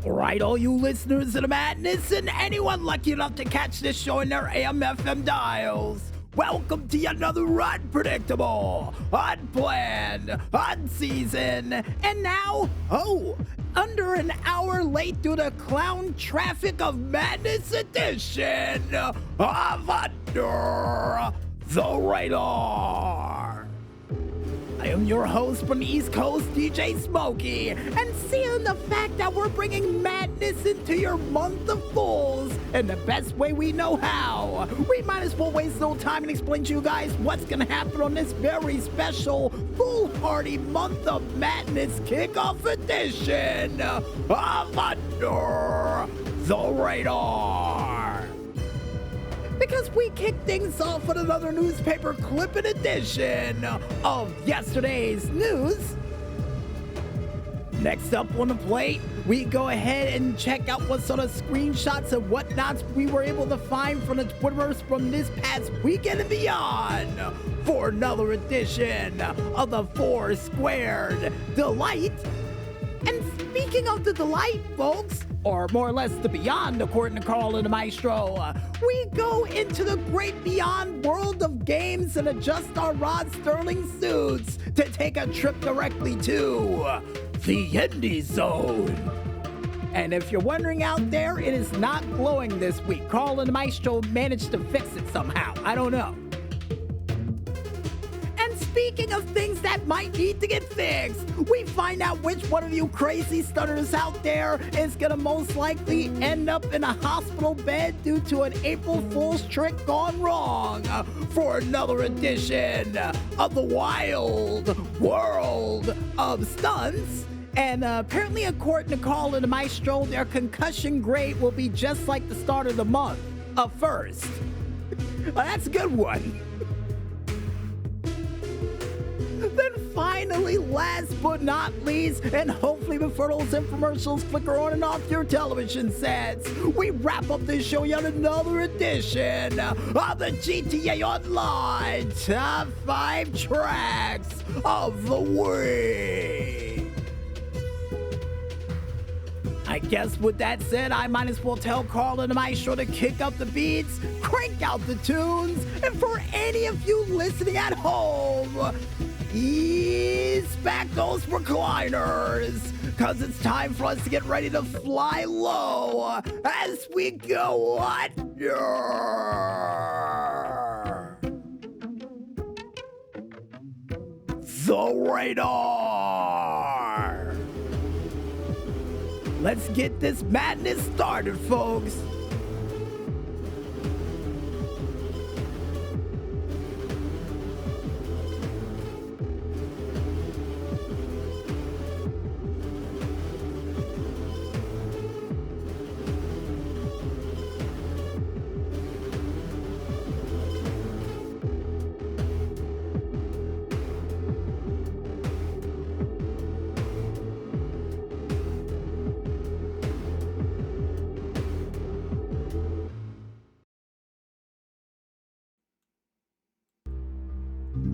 Alright, all you listeners of the madness and anyone lucky enough to catch this show in their AM/FM dials, welcome to another unpredictable, unplanned, unseasoned, and now, under an hour late due to clown traffic of Madness edition of Under the Radar. I am your host from the East Coast, DJ Smokey, and seeing the fact that we're bringing madness into your month of fools in the best way we know how, we might as well waste no time and explain to you guys what's going to happen on this very special foolhardy month of madness kickoff edition of Under the Radar. Because we kick things off with another newspaper clipping edition of yesterday's news. Next up on the plate, we go ahead and check out what sort of screenshots and whatnots we were able to find from the Twitterverse from this past weekend and beyond for another edition of the Four Squared Delight. And speaking of the delight, folks, or more or less the beyond, according to Carl and the Maestro, we go into the great beyond world of games and adjust our Rod Sterling suits to take a trip directly to the Indy Zone. And if you're wondering out there, it is not glowing this week. Carl and the Maestro managed to fix it somehow. I don't know. Speaking of things that might need to get fixed, we find out which one of you crazy stunners out there is gonna most likely end up in a hospital bed due to an April Fool's trick gone wrong for another edition of the wild world of stunts. And apparently, according to Carl and the Maestro, their concussion grade will be just like the start of the month, a first. Well, that's a good one. Then finally, last but not least, and hopefully before those infomercials flicker on and off your television sets, we wrap up this show yet another edition of the GTA Online Top 5 Tracks of the Week. I guess with that said, I might as well tell Carl and the Maestro to kick up the beats, crank out the tunes, and for any of you listening at home, ease back those recliners, because it's time for us to get ready to fly low as we go under the radar. Let's get this madness started, folks.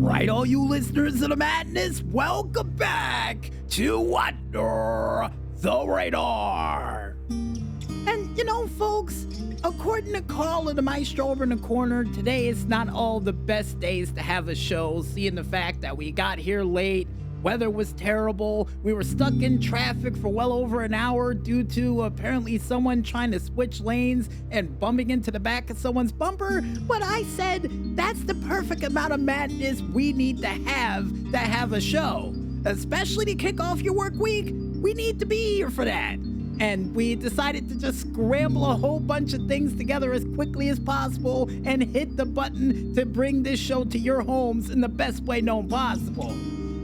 Right, all you listeners of the madness, welcome back to Under the Radar. And you know, folks, according to Carl and the Maestro over in the corner, today is not all the best days to have a show, seeing the fact that we got here late. Weather was terrible. We were stuck in traffic for well over an hour due to apparently someone trying to switch lanes and bumping into the back of someone's bumper. But I said that's the perfect amount of madness we need to have a show. Especially to kick off your work week, we need to be here for that. And we decided to just scramble a whole bunch of things together as quickly as possible and hit the button to bring this show to your homes in the best way known possible.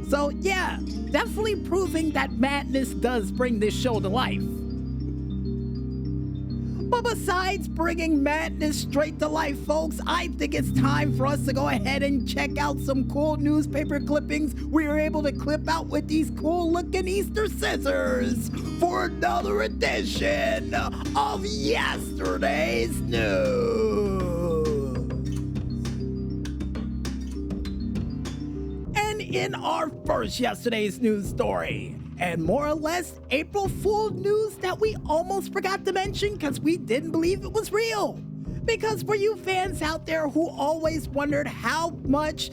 So yeah, definitely proving that madness does bring this show to life. But besides bringing madness straight to life, folks, I think it's time for us to go ahead and check out some cool newspaper clippings we were able to clip out with these cool looking Easter scissors for another edition of yesterday's news. In our first yesterday's news story, and more or less April Fool news that we almost forgot to mention because we didn't believe it was real. Because for you fans out there who always wondered how much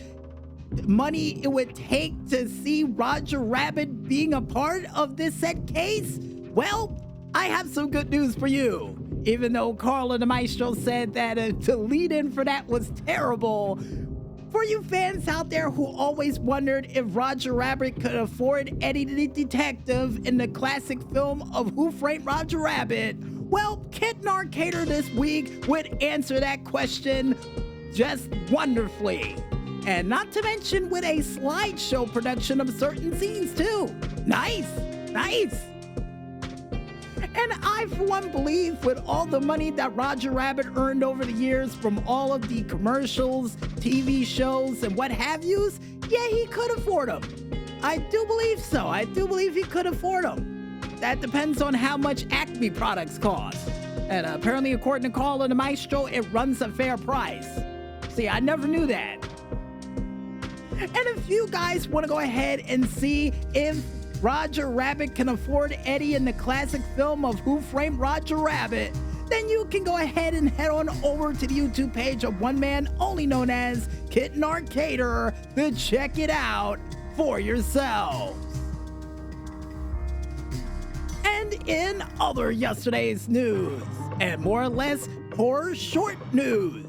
money it would take to see Roger Rabbit being a part of this set case, well, I have some good news for you. Even though Carl and the Maestro said that the lead-in for that was terrible, for you fans out there who always wondered if Roger Rabbit could afford Eddie the Detective in the classic film of Who Framed Roger Rabbit, well, Kitten Arcader this week would answer that question just wonderfully. And not to mention with a slideshow production of certain scenes too. Nice. And I, for one, believe with all the money that Roger Rabbit earned over the years from all of the commercials, TV shows, and what have yous, yeah, he could afford them. I do believe so. I do believe he could afford them. That depends on how much Acme products cost. And apparently, according to Carl and the Maestro, it runs a fair price. See, I never knew that. And if you guys want to go ahead and see if Roger Rabbit can afford Eddie in the classic film of Who Framed Roger Rabbit, then you can go ahead and head on over to the YouTube page of one man only known as Kitten Arcader to check it out for yourselves. And in other yesterday's news, and more or less horror short news,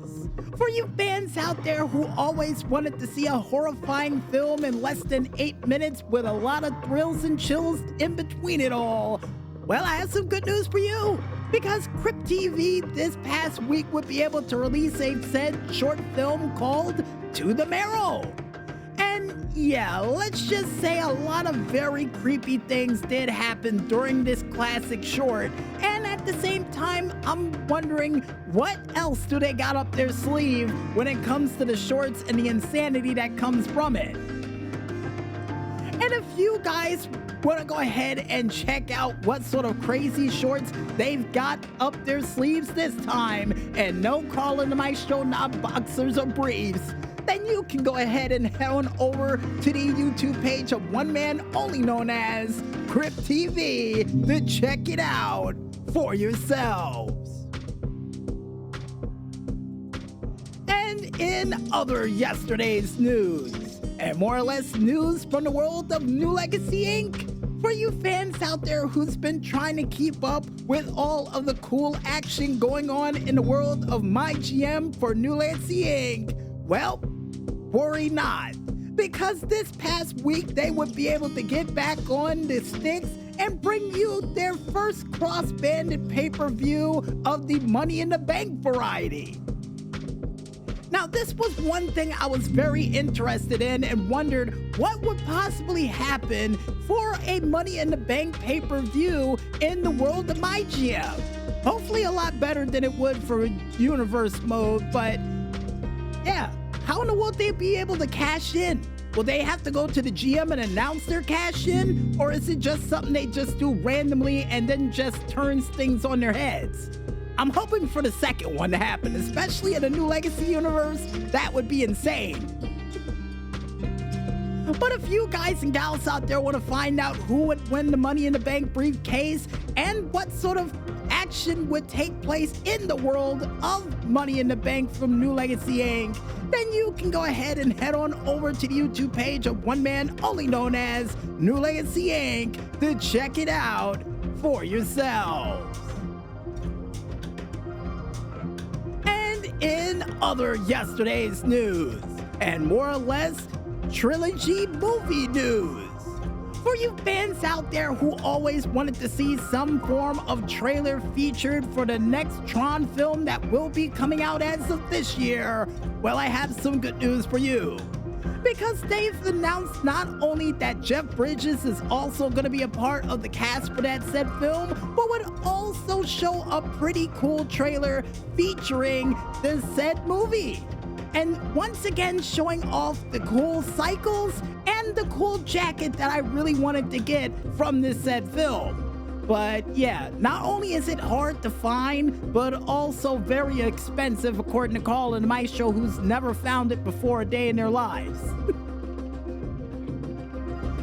for you fans out there who always wanted to see a horrifying film in less than 8 minutes with a lot of thrills and chills in between it all, well, I have some good news for you. Because Crypt TV this past week would be able to release a said short film called To the Marrow. And yeah, let's just say a lot of very creepy things did happen during this classic short. And at the same time, I'm wondering what else do they got up their sleeve when it comes to the shorts and the insanity that comes from it. And if you guys want to go ahead and check out what sort of crazy shorts they've got up their sleeves this time, and no Carl and the Maestro, not boxers or briefs, then you can go ahead and head on over to the YouTube page of one man only known as Crypt TV to check it out for yourselves. And in other yesterday's news, and more or less news from the world of New Legacy Inc., for you fans out there who's been trying to keep up with all of the cool action going on in the world of My GM for New Legacy Inc., well, worry not, because this past week they would be able to get back on the sticks and bring you their first cross-banded pay-per-view of the Money in the Bank variety. Now, this was one thing I was very interested in and wondered what would possibly happen for a Money in the Bank pay-per-view in the world of My GM. Hopefully a lot better than it would for Universe mode, but yeah, how in the world they be able to cash in? Will they have to go to the GM and announce their cash in? Or is it just something they just do randomly and then just turns things on their heads? I'm hoping for the second one to happen, especially in the New Legacy universe. That would be insane. But if you guys and gals out there want to find out who would win the Money in the Bank briefcase and what sort of action would take place in the world of Money in the Bank from New Legacy Inc., then you can go ahead and head on over to the YouTube page of one man only known as New Legacy Inc. to check it out for yourselves. And in other yesterday's news, and more or less trilogy movie news, for you fans out there who always wanted to see some form of trailer featured for the next Tron film that will be coming out as of this year, well, I have some good news for you. Because they've announced not only that Jeff Bridges is also going to be a part of the cast for that said film, but would also show a pretty cool trailer featuring the said movie. And once again showing off the cool cycles and the cool jacket that I really wanted to get from this said film. But yeah, not only is it hard to find, but also very expensive according to Carl and the Maestro, who's never found it before a day in their lives.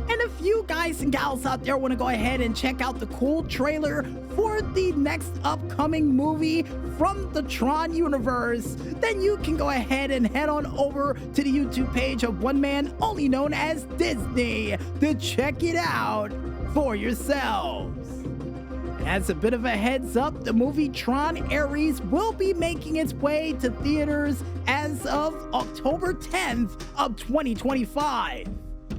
And if you guys and gals out there want to go ahead and check out the cool trailer for the next upcoming movie from the Tron universe, then you can go ahead and head on over to the YouTube page of one man only known as Disney to check it out for yourselves. As a bit of a heads up, the movie Tron Ares will be making its way to theaters as of October 10th of 2025.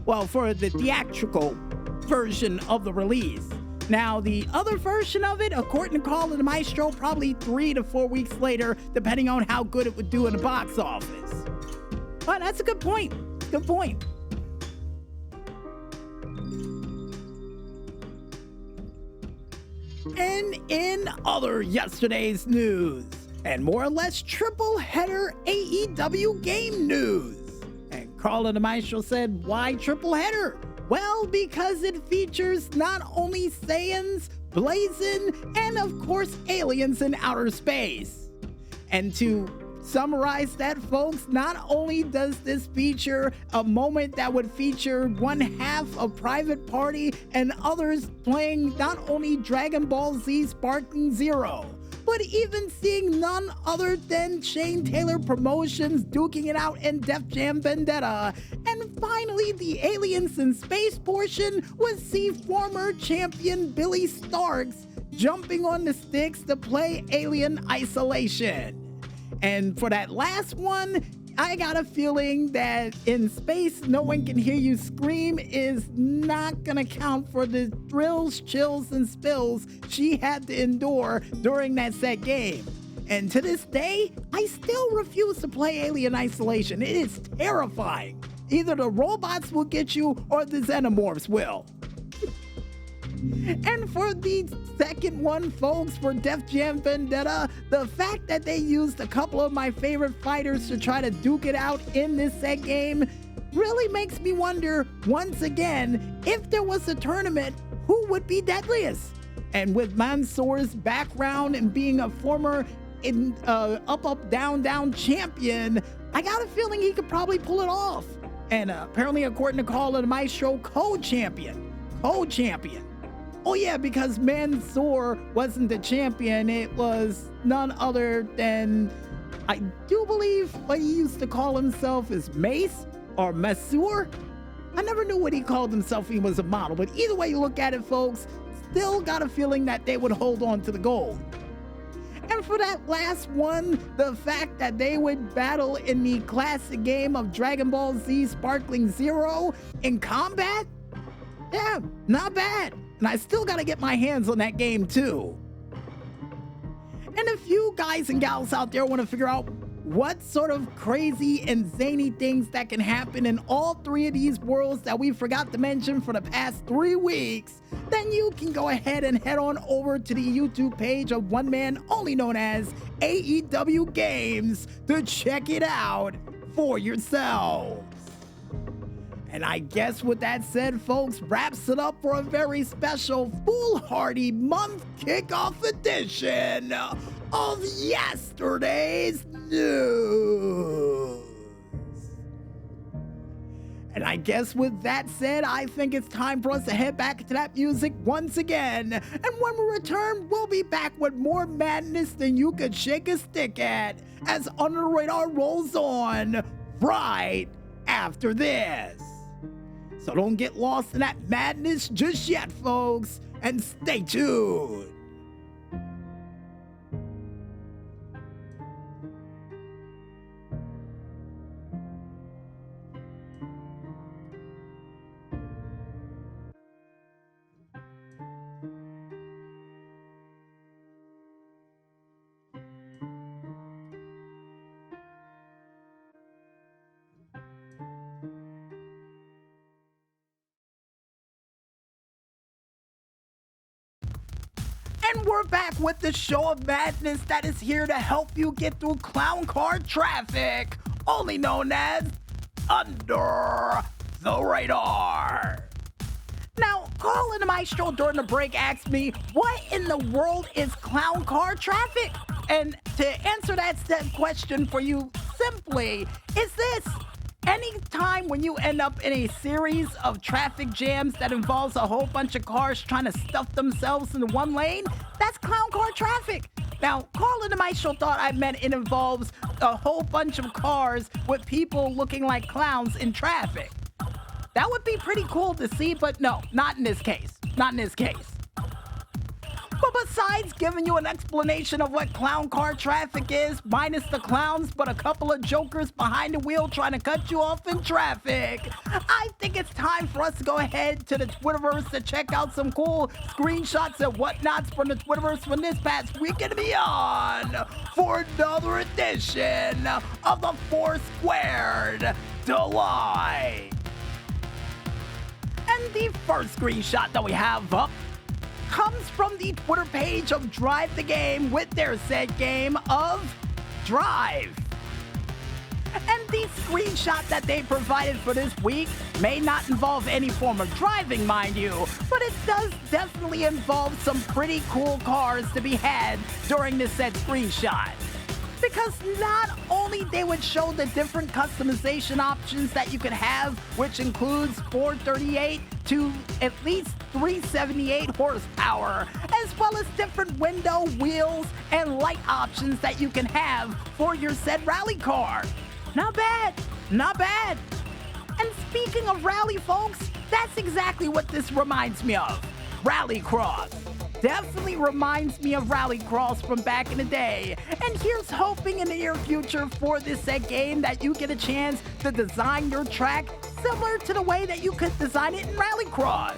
Well, for the theatrical version of the release. Now, the other version of it, according to Carl and the Maestro, probably 3 to 4 weeks later, depending on how good it would do in the box office. But that's a good point. Good point. And in other yesterday's news, and more or less triple header AEW game news. And Carl and the Maestro said, why triple header? Well, because it features not only Saiyans, Blazin, and of course aliens in outer space. And to summarize that, folks, not only does this feature a moment that would feature one half of Private Party and others playing not only Dragon Ball Z Sparking Zero, but even seeing none other than Shane Taylor Promotions duking it out in Def Jam Vendetta. And finally, the Aliens in Space portion would see former champion Billy Starks jumping on the sticks to play Alien Isolation. And for that last one, I got a feeling that in space, no one can hear you scream is not gonna count for the thrills, chills, and spills she had to endure during that set game. And to this day, I still refuse to play Alien Isolation. It is terrifying. Either the robots will get you or the xenomorphs will. And for the second one, folks, for Def Jam Vendetta, the fact that they used a couple of my favorite fighters to try to duke it out in this set game really makes me wonder, once again, if there was a tournament, who would be deadliest? And with Mansoor's background and being a former up, down, down champion, I got a feeling he could probably pull it off. And apparently, according to Carl and the Maestro, co-champion. Oh yeah, because Mansoor wasn't the champion, it was none other than, I do believe what he used to call himself is Mace or Mansoor. I never knew what he called himself if he was a model, but either way you look at it, folks, still got a feeling that they would hold on to the gold. And for that last one, the fact that they would battle in the classic game of Dragon Ball Z Sparkling Zero in combat, yeah, not bad. And I still gotta get my hands on that game too. And if you guys and gals out there want to figure out what sort of crazy and zany things that can happen in all three of these worlds that we forgot to mention for the past 3 weeks, then you can go ahead and head on over to the YouTube page of one man only known as AEW Games to check it out for yourselves. And I guess with that said, folks, wraps it up for a very special foolhardy month kickoff edition of yesterday's news. And I guess with that said, I think it's time for us to head back to that music once again. And when we return, we'll be back with more madness than you could shake a stick at as Under the Radar rolls on right after this. So don't get lost in that madness just yet, folks, and stay tuned. And we're back with the show of madness that is here to help you get through clown car traffic, only known as Under the Radar. Now, Carl and the Maestro during the break asked me, what in the world is clown car traffic? And to answer that question for you simply is this: Anytime when you end up in a series of traffic jams that involves a whole bunch of cars trying to stuff themselves into one lane, that's clown car traffic. Now, Carl and the Maestro thought I meant it involves a whole bunch of cars with people looking like clowns in traffic. That would be pretty cool to see, but no, not in this case. Not in this case. But besides giving you an explanation of what clown car traffic is, minus the clowns, but a couple of jokers behind the wheel trying to cut you off in traffic, I think it's time for us to go ahead to the Twitterverse to check out some cool screenshots and whatnots from the Twitterverse from this past weekend and beyond for another edition of the Four Squared Delight. And the first screenshot that we have up comes from the Twitter page of Drive the Game with their said game of Drive. And the screenshot that they provided for this week may not involve any form of driving, mind you, but it does definitely involve some pretty cool cars to be had during this said screenshot. Because not only they would show the different customization options that you could have, which includes 438 to at least 378 horsepower, as well as different window, wheels, and light options that you can have for your said rally car. Not bad, not bad. And speaking of rally, folks, that's exactly what this reminds me of. Rallycross. Definitely reminds me of Rallycross from back in the day. And here's hoping in the near future for this said game that you get a chance to design your track similar to the way that you could design it in Rallycross.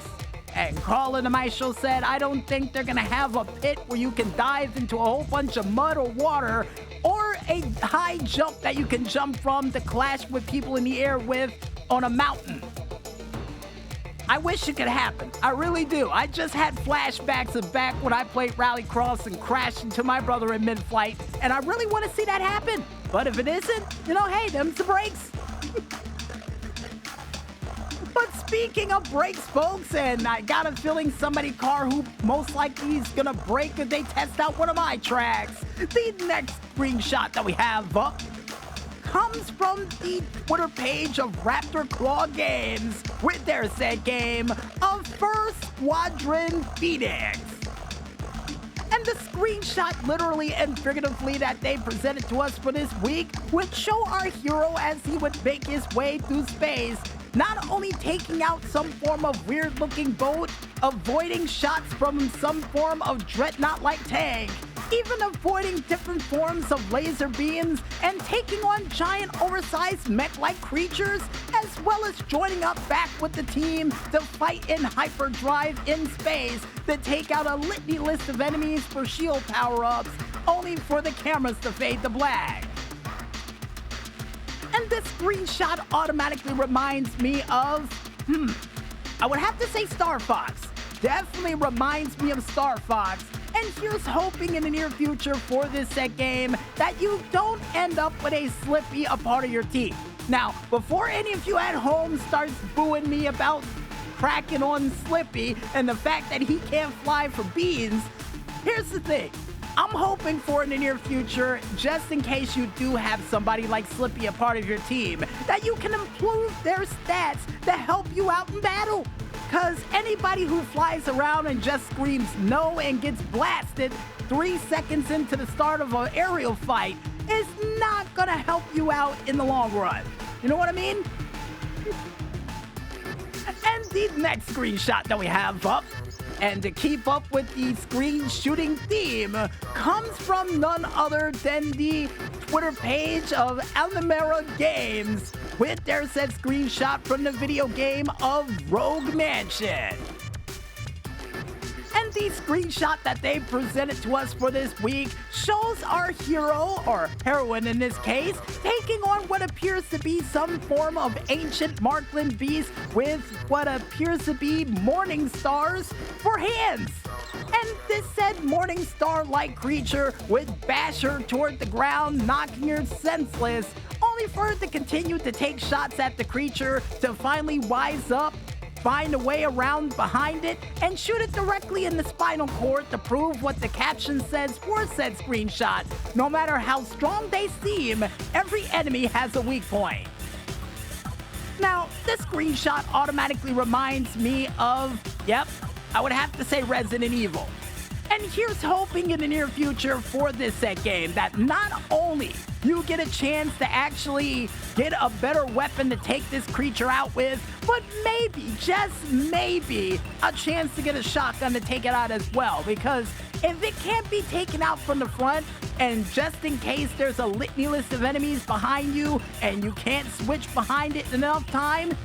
And Carl and the Maestro said, I don't think they're gonna have a pit where you can dive into a whole bunch of mud or water, or a high jump that you can jump from to clash with people in the air with on a mountain. I wish it could happen. I really do. I just had flashbacks of back when I played Rallycross and crashed into my brother in mid-flight, and I really want to see that happen. But if it isn't, hey, them's the breaks. But speaking of breaks, folks, and I got a feeling somebody's car who most likely is gonna break if they test out one of my tracks. The next screenshot that we have up comes from the Twitter page of Raptor Claw Games with their said game of First Squadron Phoenix. And the screenshot literally and figuratively that they presented to us for this week would show our hero as he would make his way through space, not only taking out some form of weird-looking boat, avoiding shots from some form of dreadnought-like tank, even avoiding different forms of laser beams and taking on giant oversized mech-like creatures, as well as joining up back with the team to fight in hyperdrive in space to take out a litany list of enemies for shield power-ups, only for the cameras to fade to black. And this screenshot automatically reminds me of, I would have to say Star Fox. Definitely reminds me of Star Fox. And here's hoping in the near future for this set game that you don't end up with a Slippy a part of your team. Now, before any of you at home starts booing me about cracking on Slippy and the fact that he can't fly for beans, here's the thing. I'm hoping for in the near future, just in case you do have somebody like Slippy a part of your team, that you can improve their stats to help you out in battle. Because anybody who flies around and just screams no and gets blasted 3 seconds into the start of an aerial fight is not going to help you out in the long run. You know what I mean? And the next screenshot that we have up, and to keep up with the screen shooting theme, comes from none other than the Twitter page of Alnamera Games with their said screenshot from the video game of Rogue Mansion. And the screenshot that they presented to us for this week shows our hero, or heroine in this case, taking on what appears to be some form of ancient Markland beast with what appears to be morning stars for hands. And this said morning star-like creature would bash her toward the ground, knocking her senseless, only for her to continue to take shots at the creature to finally wise up, find a way around behind it, and shoot it directly in the spinal cord to prove what the caption says for said screenshot. No matter how strong they seem, every enemy has a weak point. Now, this screenshot automatically reminds me of, yep, I would have to say Resident Evil. And here's hoping in the near future for this set game that not only you get a chance to actually get a better weapon to take this creature out with, but maybe, just maybe, a chance to get a shotgun to take it out as well. Because if it can't be taken out from the front, and just in case there's a litany list of enemies behind you and you can't switch behind it in enough time,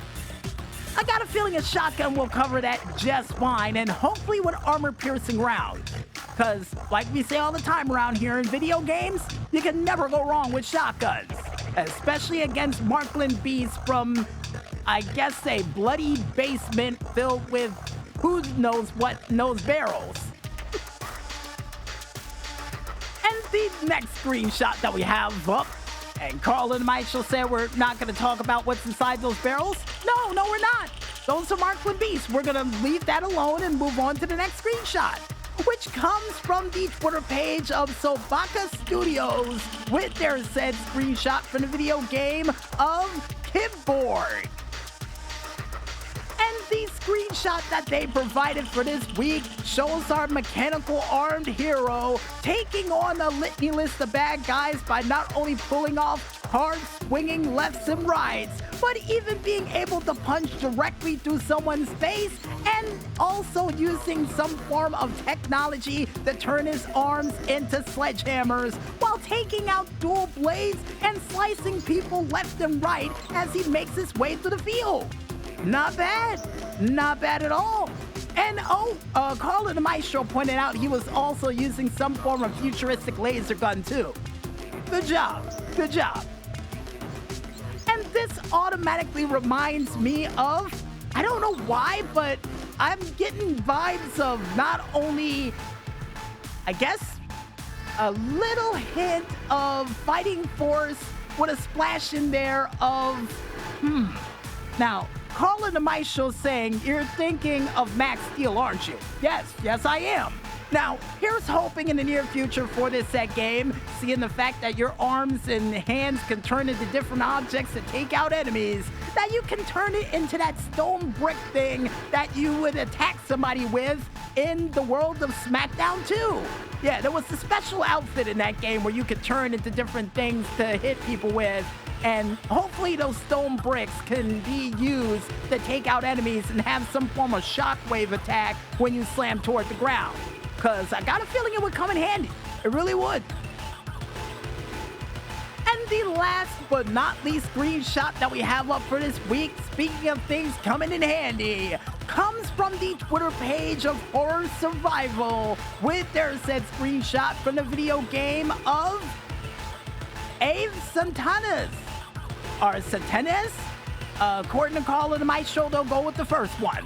I got a feeling a shotgun will cover that just fine, and hopefully with armor-piercing rounds. Because, like we say all the time around here in video games, you can never go wrong with shotguns. Especially against Markland beasts from, I guess, a bloody basement filled with who knows what knows barrels. And the next screenshot that we have up, and Carl and Michael said we're not going to talk about what's inside those barrels. No, we're not. Those are Markland beasts. We're going to leave that alone and move on to the next screenshot, which comes from the Twitter page of Sobaka Studios with their said screenshot from the video game of Kidboard. And the screenshot that they provided for this week shows our mechanical armed hero taking on a litany list of bad guys by not only pulling off hard swinging lefts and rights, but even being able to punch directly through someone's face, and also using some form of technology to turn his arms into sledgehammers while taking out dual blades and slicing people left and right as he makes his way through the field. Not bad at all. And Carl and the Maestro pointed out he was also using some form of futuristic laser gun too. Good job. And this automatically reminds me of, I don't know why, but I'm getting vibes of not only, I guess, a little hint of Fighting Force with a splash in there of, Now, Carl and the Maestro saying, you're thinking of Max Steel, aren't you? Yes, I am. Now, here's hoping in the near future for this set game, seeing the fact that your arms and hands can turn into different objects to take out enemies, that you can turn it into that stone brick thing that you would attack somebody with in the world of SmackDown 2. Yeah, there was a special outfit in that game where you could turn into different things to hit people with, and hopefully those stone bricks can be used to take out enemies and have some form of shockwave attack when you slam toward the ground. Because I got a feeling it would come in handy. It really would. And the last but not least screenshot that we have up for this week, speaking of things coming in handy, comes from the Twitter page of Horror Survival with their said screenshot from the video game of Ave Santanas. Or Satanas? According to Carl and the Maestro, they'll go with the first one.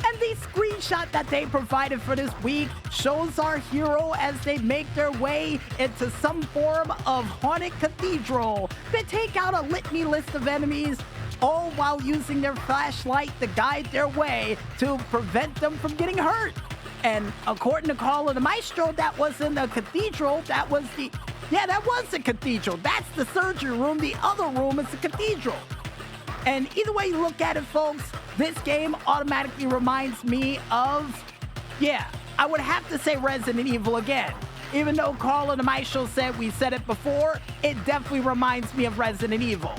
And the screenshot that they provided for this week shows our hero as they make their way into some form of haunted cathedral to take out a litany list of enemies, all while using their flashlight to guide their way to prevent them from getting hurt. And according to Carl and the Maestro, that wasn't a cathedral, that was the... Yeah, that was a cathedral. That's the surgery room. The other room is the cathedral. And either way you look at it, folks, this game automatically reminds me of, yeah, I would have to say Resident Evil again. Even though Carl and the Maestro said we said it before, it definitely reminds me of Resident Evil.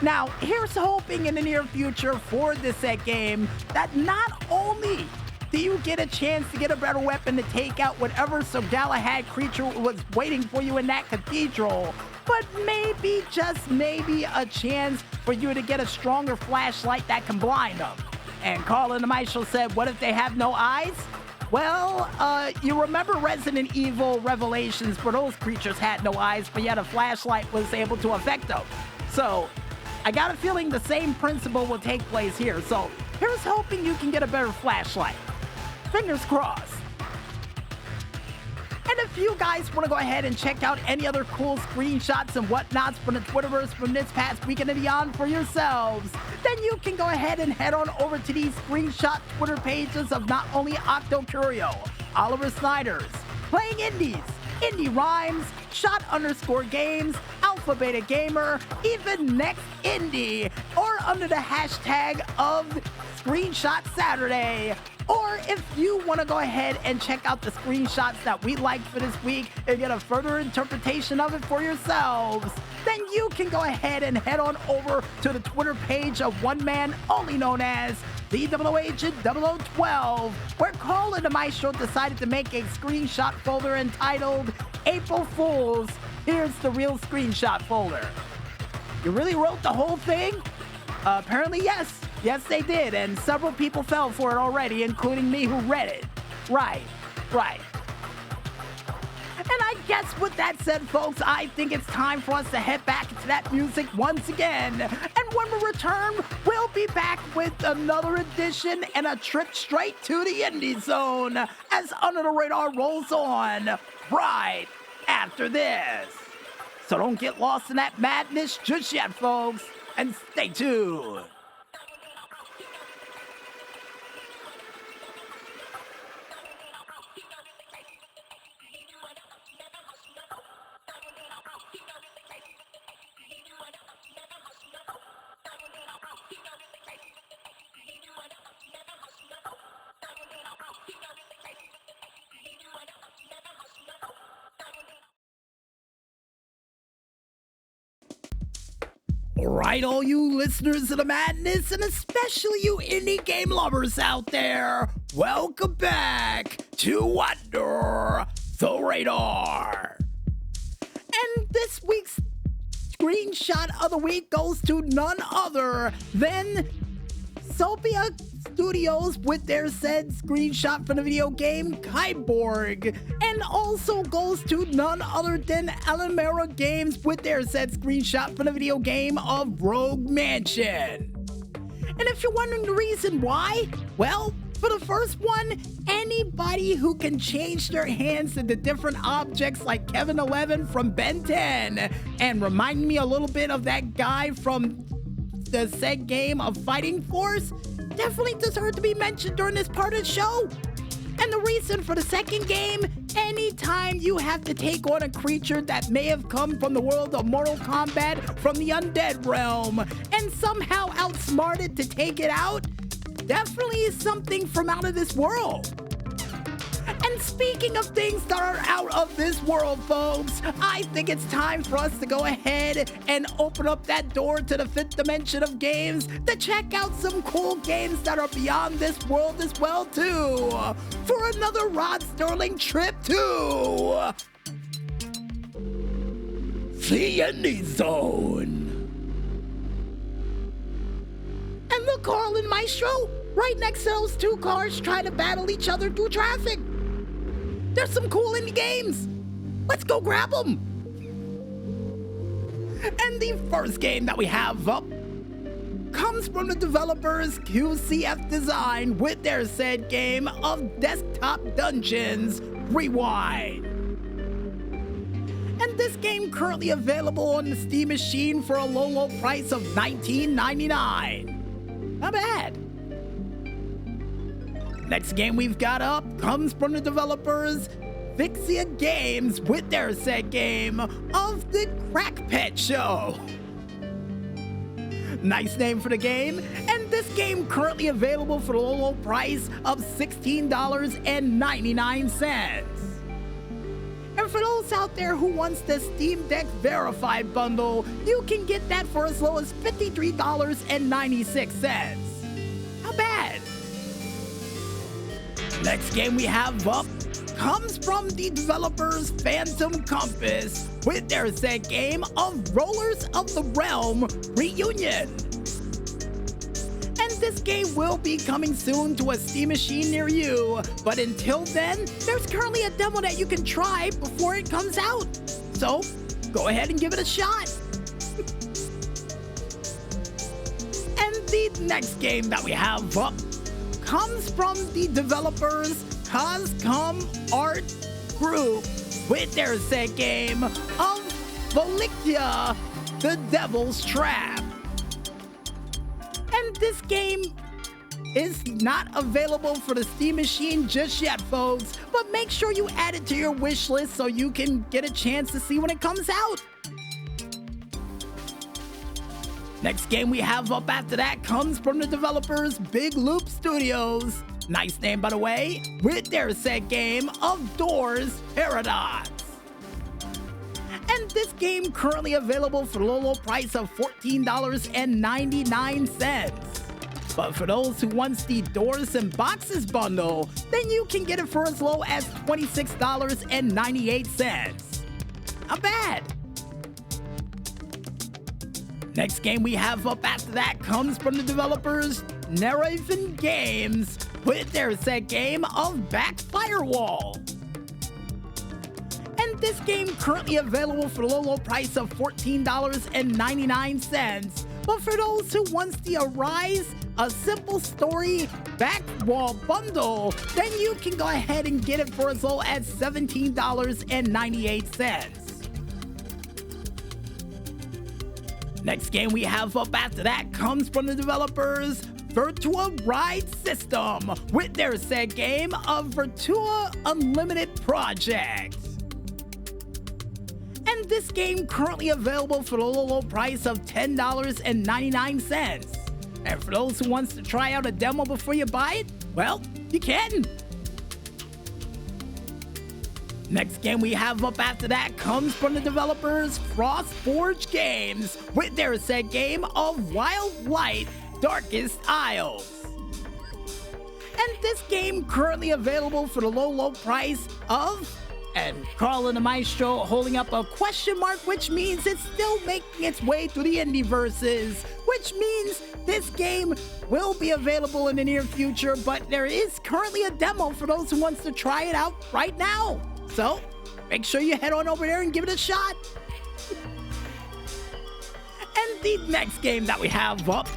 Now, here's hoping in the near future for this set game that not only do you get a chance to get a better weapon to take out whatever Sir Galahad creature was waiting for you in that cathedral, but maybe, just maybe, a chance for you to get a stronger flashlight that can blind them. And Carl and the Maestro said, what if they have no eyes? Well, you remember Resident Evil Revelations, where those creatures had no eyes, but yet a flashlight was able to affect them. So, I got a feeling the same principle will take place here. So, here's hoping you can get a better flashlight. Fingers crossed. And if you guys want to go ahead and check out any other cool screenshots and whatnots from the Twitterverse from this past weekend and beyond for yourselves, then you can go ahead and head on over to these screenshot Twitter pages of not only Octo Curio, Oliver Snyder's, Playing Indies, Indie Rhymes, Shot_Games, Alpha Alpha Beta Gamer, even next Indy, or under the hashtag of Screenshot Saturday. Or if you want to go ahead and check out the screenshots that we liked for this week and get a further interpretation of it for yourselves, then you can go ahead and head on over to the Twitter page of one man only known as the Double Agent 0012, where Carl and the Maestro decided to make a screenshot folder entitled April Fools. Here's the real screenshot folder. You really wrote the whole thing? Apparently, yes. Yes, they did, and several people fell for it already, including me who read it. Right. And I guess with that said, folks, I think it's time for us to head back into that music once again. And when we return, we'll be back with another edition and a trip straight to the Indie Zone as Under the Radar rolls on right after this. So don't get lost in that madness just yet, folks, and stay tuned. Alright, all you listeners of the madness, and especially you indie game lovers out there, welcome back to Under the Radar. And this week's screenshot of the week goes to none other than Sophia Studios with their said screenshot from the video game Kyborg, and also goes to none other than Alamera Games with their said screenshot from the video game of Rogue Mansion. And if you're wondering the reason why, well, for the first one, anybody who can change their hands into different objects like Kevin 11 from Ben 10, and remind me a little bit of that guy from the said game of Fighting Force, definitely deserve to be mentioned during this part of the show. And the reason for the second game, anytime you have to take on a creature that may have come from the world of Mortal Kombat from the undead realm and somehow outsmarted to take it out, definitely is something from out of this world. And speaking of things that are out of this world, folks, I think it's time for us to go ahead and open up that door to the fifth dimension of games to check out some cool games that are beyond this world as well, too, for another Rod Sterling trip to the Indie Zone. And look, Carl and Maestro, right next to those two cars trying to battle each other through traffic. There's some cool indie games. Let's go grab them. And the first game that we have up comes from the developers QCF Design with their said game of Desktop Dungeons Rewind. And this game currently available on the Steam machine for a low price of $19.99. Not bad. Next game we've got up comes from the developers Vixia Games with their said game of The Crack Pet Show. Nice name for the game, and this game currently available for the low price of $16.99. And for those out there who wants the Steam Deck Verified bundle, you can get that for as low as $53.96. Not bad. Next game we have up comes from the developers Phantom Compass with their said game of Rollers of the Realm Reunion. And this game will be coming soon to a Steam machine near you, but until then, there's currently a demo that you can try before it comes out. So, go ahead and give it a shot. And the next game that we have up comes from the developers Coscom Art Group with their said game of Volitia, The Devil's Trap. And this game is not available for the Steam machine just yet, folks, but make sure you add it to your wish list so you can get a chance to see when it comes out. Next game we have up after that comes from the developers Big Loop Studios. Nice name, by the way, with their set game of Doors Paradox. And this game currently available for the low price of $14.99. But for those who wants the Doors and Boxes bundle, then you can get it for as low as $26.98. Not bad. Next game we have up after that comes from the developers Neraven Games with their set game of Back Firewall. And this game currently available for the low price of $14.99. But for those who wants the Arise, a simple story Backwall bundle, then you can go ahead and get it for as low as $17.98. Next game we have up after that comes from the developers Virtua Ride System with their set game of Virtua Unlimited Project. And this game currently available for the low price of $10.99. And for those who wants to try out a demo before you buy it, well, you can. Next game we have up after that comes from the developers Frostforge Games with their set game of Wild Light Darkest Isles. And this game currently available for the low price of, and Carl and the Maestro holding up a question mark, which means it's still making its way through the indie verses, which means this game will be available in the near future, but there is currently a demo for those who wants to try it out right now. So make sure you head on over there and give it a shot. And the next game that we have up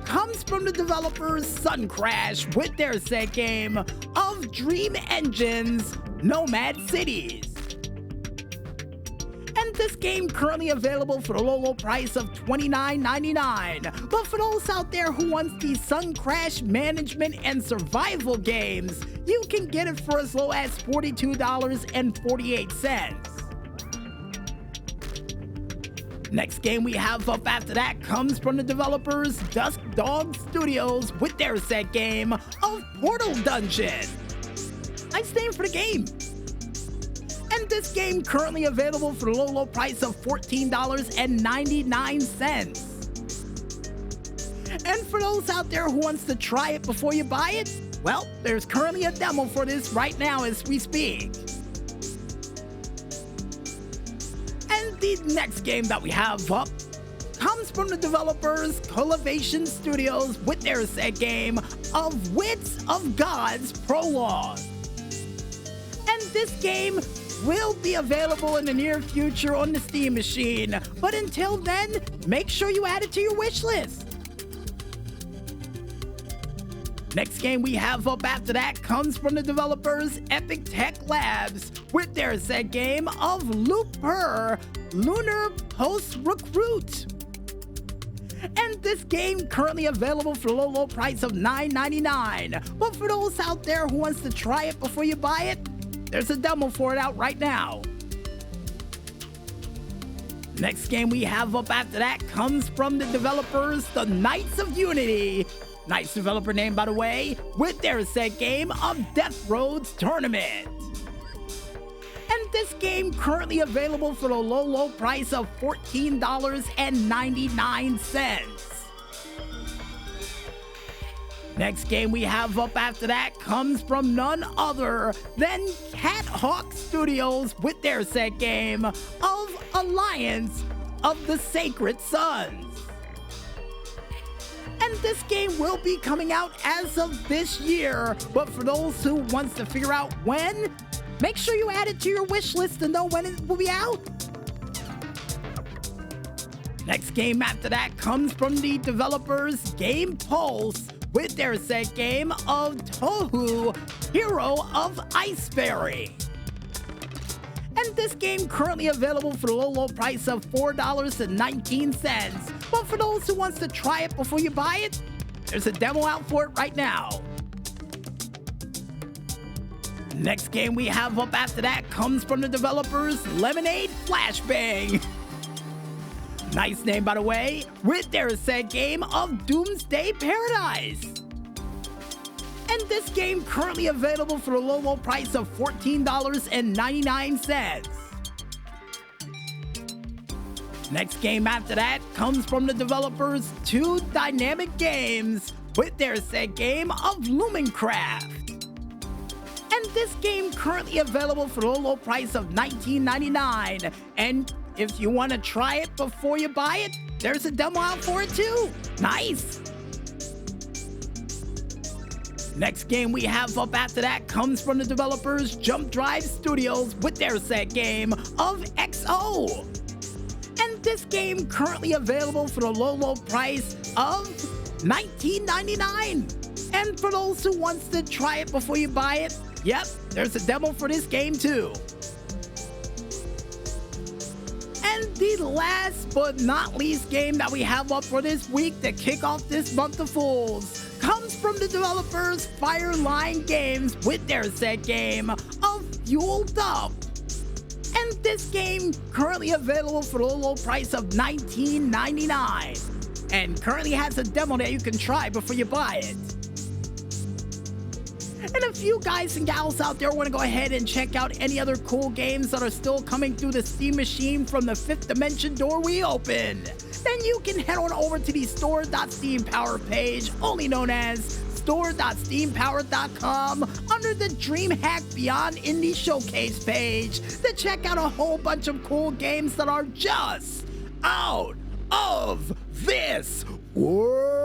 comes from the developers Sun Crash with their set game of Dream Engines Nomad Cities. And this game currently available for the low price of $29.99. But for those out there who wants the Sun Crash management and survival games, you can get it for as low as $42.48. Next game we have up after that comes from the developers Dusk Dog Studios with their set game of Portal Dungeon. Nice name for the game. And this game currently available for the low price of $14.99. And for those out there who wants to try it before you buy it, well, there's currently a demo for this right now as we speak. And the next game that we have up comes from the developers Cultivation Studios with their set game of Wits of Gods Prologue. And this game will be available in the near future on the Steam machine. But until then, make sure you add it to your wish list. Next game we have up after that comes from the developers Epic Tech Labs with their set game of Looper Lunar Post Recruit. And this game currently available for the low price of $9.99. But for those out there who wants to try it before you buy it, there's a demo for it out right now. Next game we have up after that comes from the developers the Knights of Unity. Nice developer name, by the way, with their set game of Death Roads Tournament. And this game currently available for the low price of $14.99. Next game we have up after that comes from none other than Cat Hawk Studios with their set game of Alliance of the Sacred Sons. And this game will be coming out as of this year, but for those who wants to figure out when, make sure you add it to your wish list to know when it will be out. Next game after that comes from the developers Game Pulse with their set game of Tohu, Hero of Iceberry. And this game currently available for the low price of $4.19. But for those who wants to try it before you buy it, there's a demo out for it right now. Next game we have up after that comes from the developers Lemonade Flashbang. Nice name, by the way, with their said game of Doomsday Paradise. And this game currently available for the low price of $14.99. Next game after that comes from the developers 2 Dynamic Games with their said game of Lumencraft. And this game currently available for the low price of $19.99. And if you want to try it before you buy it, there's a demo out for it too. Nice. Next game we have up after that comes from the developers Jump Drive Studios with their said game of XO. And this game currently available for the low price of $19.99. And for those who wants to try it before you buy it, yep, there's a demo for this game too. And the last but not least game that we have up for this week to kick off this month of Fools comes from the developers Fireline Games with their said game of Fueled Up. And this game currently available for the low price of $19.99 and currently has a demo that you can try before you buy it. And if you guys and gals out there want to go ahead and check out any other cool games that are still coming through the Steam machine from the 5th Dimension door we opened, then you can head on over to the store.steampower page, only known as store.steampower.com, under the DreamHack Beyond Indie Showcase page to check out a whole bunch of cool games that are just out of this world.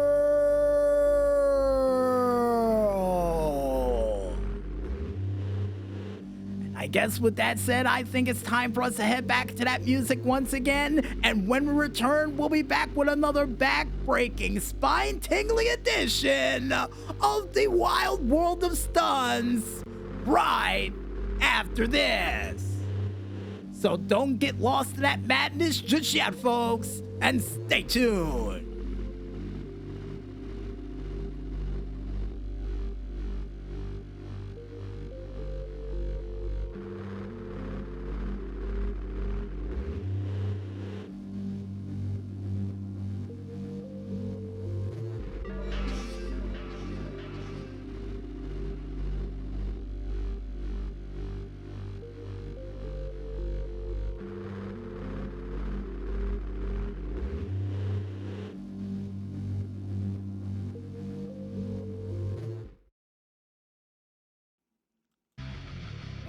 I guess with that said, I think it's time for us to head back to that music once again. And when we return, we'll be back with another back-breaking, spine-tingling edition of the Wild World of Stunts right after this. So don't get lost in that madness just yet, folks, and stay tuned.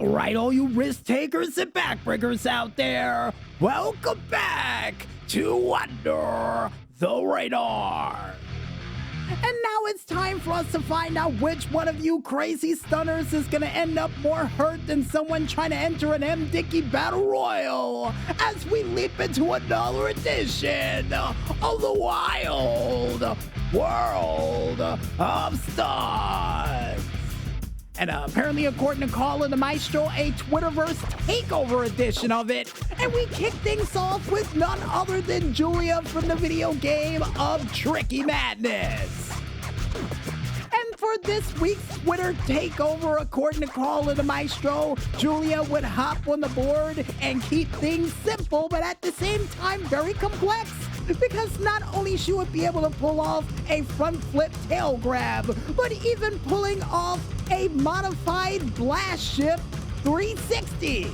All right, all you risk takers and backbreakers out there, welcome back to Under the Radar. And now it's time for us to find out which one of you crazy stunners is going to end up more hurt than someone trying to enter an M. Dickey Battle Royal as we leap into another edition of the Wild World of Stunts. And apparently, according to Carla the Maestro, a Twitterverse takeover edition of it. And we kick things off with none other than Julia from the video game of Tricky Madness. And for this week's Twitter takeover, according to Carla the Maestro, Julia would hop on the board and keep things simple, but at the same time very complex. Because not only she would be able to pull off a front flip tail grab, but even pulling off a modified blast shift 360.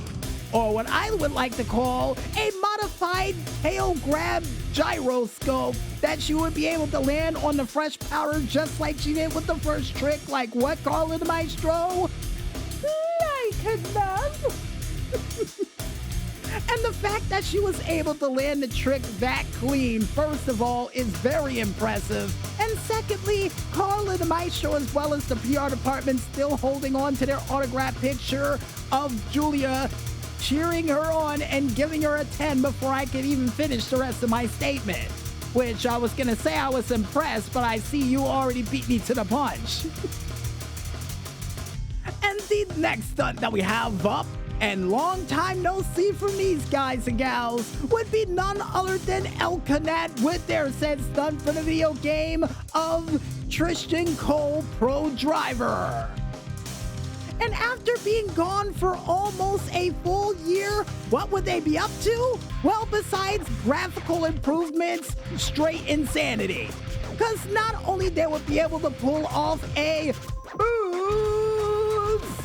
Or what I would like to call a modified tail grab gyroscope that she would be able to land on the fresh powder just like she did with the first trick. Like what, Carla the Maestro? Like enough. And the fact that she was able to land the trick that clean, first of all, is very impressive. And secondly, Carla the Maestro, as well as the PR department, still holding on to their autograph picture of Julia, cheering her on and giving her a 10 before I could even finish the rest of my statement. Which I was going to say I was impressed, but I see you already beat me to the punch. And the next stunt that we have up, and long time no see from these guys and gals, would be none other than Elkanat with their said stunt for the video game of Tristan Cole Pro Driver. And after being gone for almost a full year, what would they be up to? Well, besides graphical improvements, straight insanity. Because not only they would be able to pull off a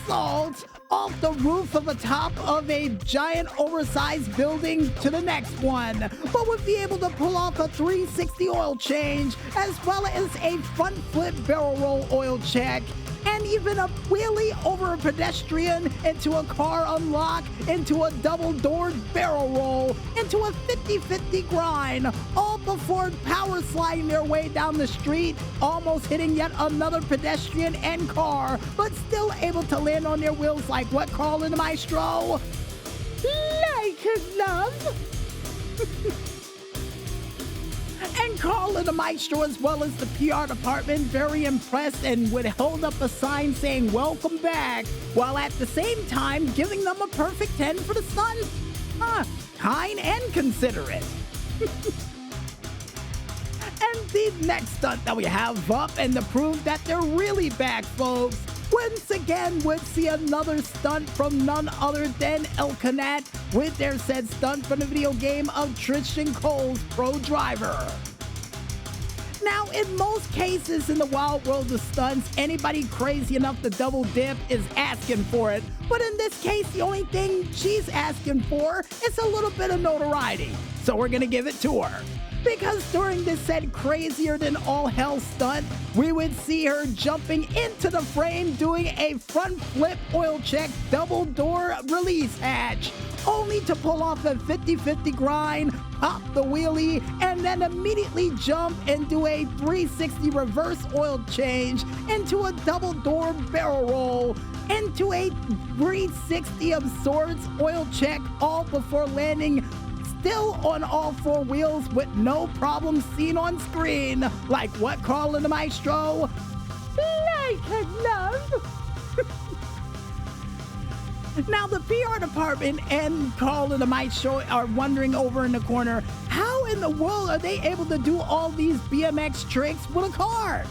salt off the roof of the top of a giant oversized building to the next one, but would be able to pull off a 360 oil change, as well as a front flip barrel roll oil check, and even a wheelie over a pedestrian into a car unlock, into a double-doored barrel roll, into a 50-50 grind, all before power sliding their way down the street, almost hitting yet another pedestrian and car, but still able to land on their wheels like what, Carl and the Maestro? Like a glove. And Carl and the Maestro, as well as the PR department, very impressed and would hold up a sign saying welcome back, while at the same time giving them a perfect 10 for the stunt. Kind and considerate. And the next stunt that we have up, and to prove that they're really back, folks, once again would see another stunt from none other than El Canat with their said stunt from the video game of Tristan Cole's Pro Driver. Now, in most cases in the wild world of stunts, anybody crazy enough to double dip is asking for it. But in this case, the only thing she's asking for is a little bit of notoriety. So we're gonna give it to her. Because during this said crazier than all hell stunt, we would see her jumping into the frame doing a front flip oil check double door release hatch, only to pull off a 50-50 grind, pop the wheelie, and then immediately jump and do a 360 reverse oil change into a double door barrel roll, into a 360 of swords oil check, all before landing still on all four wheels with no problem seen on screen. Like what, Carl and the Maestro? Like a glove. Now, the PR department and Carl and the Maestro are wondering over in the corner, how in the world are they able to do all these BMX tricks with a car?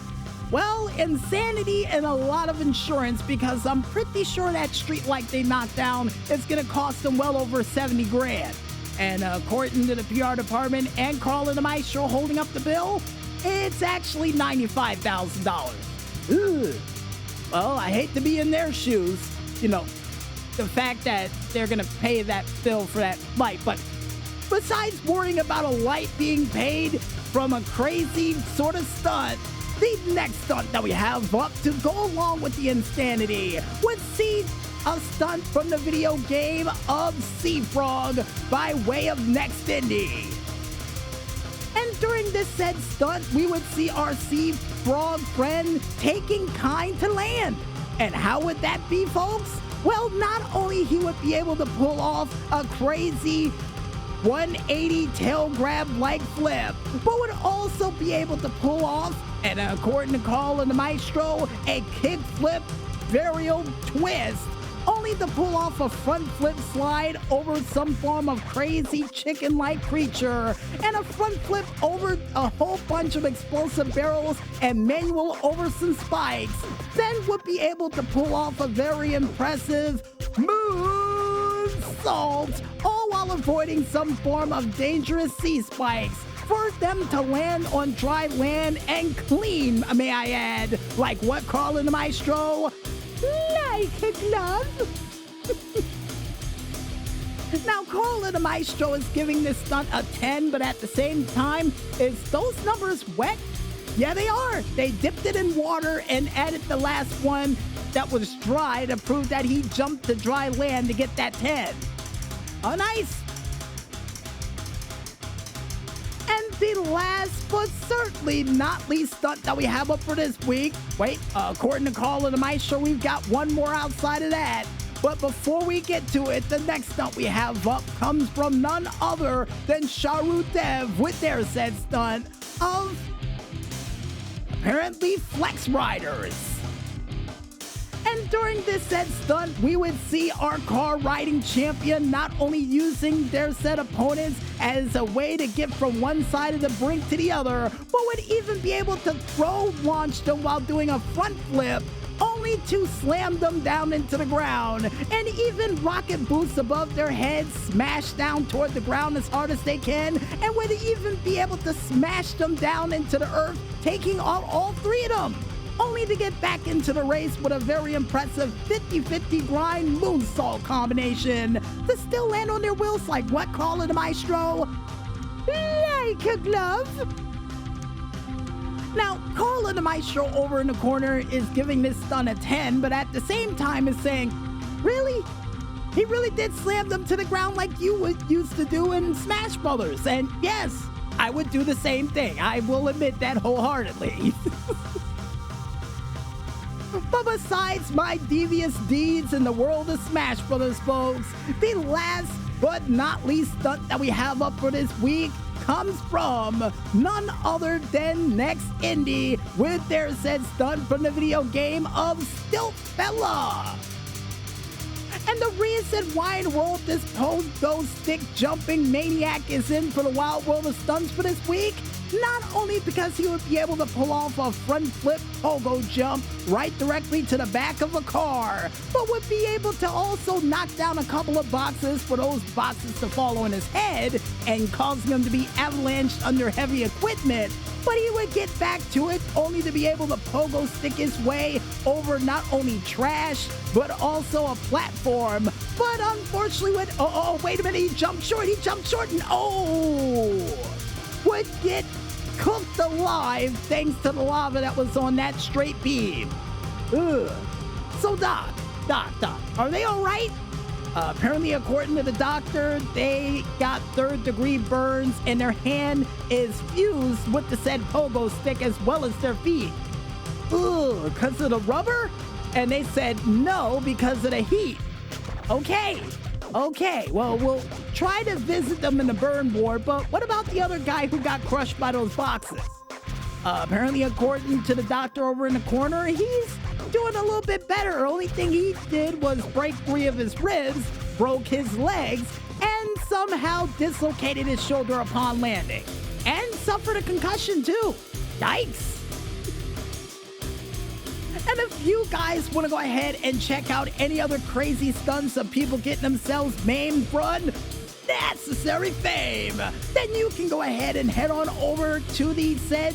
Well, insanity and a lot of insurance, because I'm pretty sure that street light they knocked down is gonna cost them well over 70 grand. And according to the PR department and Carl and the Maestro holding up the bill, it's actually $95,000. Well, I hate to be in their shoes, you know, the fact that they're gonna pay that bill for that light. But besides worrying about a light being paid from a crazy sort of stunt, the next stunt that we have up to go along with the insanity would see a stunt from the video game of Sea Frog by way of next Indy. And during this said stunt, we would see our Sea Frog friend taking kind to land. And how would that be, folks? Well, not only he would be able to pull off a crazy 180 tail grab like flip, but would also be able to pull off, and according to Carl and the Maestro, a kick flip varial twist, only to pull off a front flip slide over some form of crazy chicken-like creature, and a front flip over a whole bunch of explosive barrels and manual over some spikes, then would be able to pull off a very impressive moonsault, all while avoiding some form of dangerous sea spikes, for them to land on dry land and clean, may I add. Like what, Carl and the Maestro? Like a glove. Now, Carl and the Maestro is giving this stunt a 10, but at the same time, is those numbers wet? Yeah, they are. They dipped it in water and added the last one that was dry to prove that he jumped to dry land to get that 10. Oh, nice. And the last, but certainly not least stunt that we have up for this week. Wait, according to Carl and the Maestro, we've got one more outside of that. But before we get to it, the next stunt we have up comes from none other than Sharu Dev with their said stunt of apparently Flex Riders. And during this said stunt, we would see our car riding champion not only using their said opponents as a way to get from one side of the brink to the other, but would even be able to throw launch them while doing a front flip only to slam them down into the ground, and even rocket boosts above their heads smash down toward the ground as hard as they can, and would even be able to smash them down into the earth, taking out all three of them, only to get back into the race with a very impressive 50-50 grind moonsault combination to still land on their wheels like what, Carla the Maestro? Like a glove? Now, Carla the Maestro over in the corner is giving this stunt a 10, but at the same time is saying, really? He really did slam them to the ground like you used to do in Smash Brothers. And yes, I would do the same thing. I will admit that wholeheartedly. But besides my devious deeds in the world of Smash Brothers, folks, the last but not least stunt that we have up for this week comes from none other than Next Indy with their said stunt from the video game of Stilt Fella. And the reason why in the world this pogo stick jumping maniac is in for the wild world of stunts for this week, not only because he would be able to pull off a front flip pogo jump right directly to the back of a car, but would be able to also knock down a couple of boxes for those boxes to fall on his head and causing him to be avalanched under heavy equipment. But he would get back to it only to be able to pogo stick his way over not only trash, but also a platform. But unfortunately, wait a minute, he jumped short, and would get cooked alive thanks to the lava that was on that straight beam. Ugh. So Doc, are they all right? Apparently, according to the doctor, they got third-degree burns and their hand is fused with the said pogo stick as well as their feet. Ugh, because of the rubber? And they said no, because of the heat. Okay, well, we'll try to visit them in the burn ward, but what about the other guy who got crushed by those boxes? Apparently, according to the doctor over in the corner, he's doing a little bit better. Only thing he did was break 3 of his ribs, broke his legs, and somehow dislocated his shoulder upon landing. And suffered a concussion, too. Yikes. And if you guys want to go ahead and check out any other crazy stunts of people getting themselves maimed from necessary fame, then you can go ahead and head on over to the said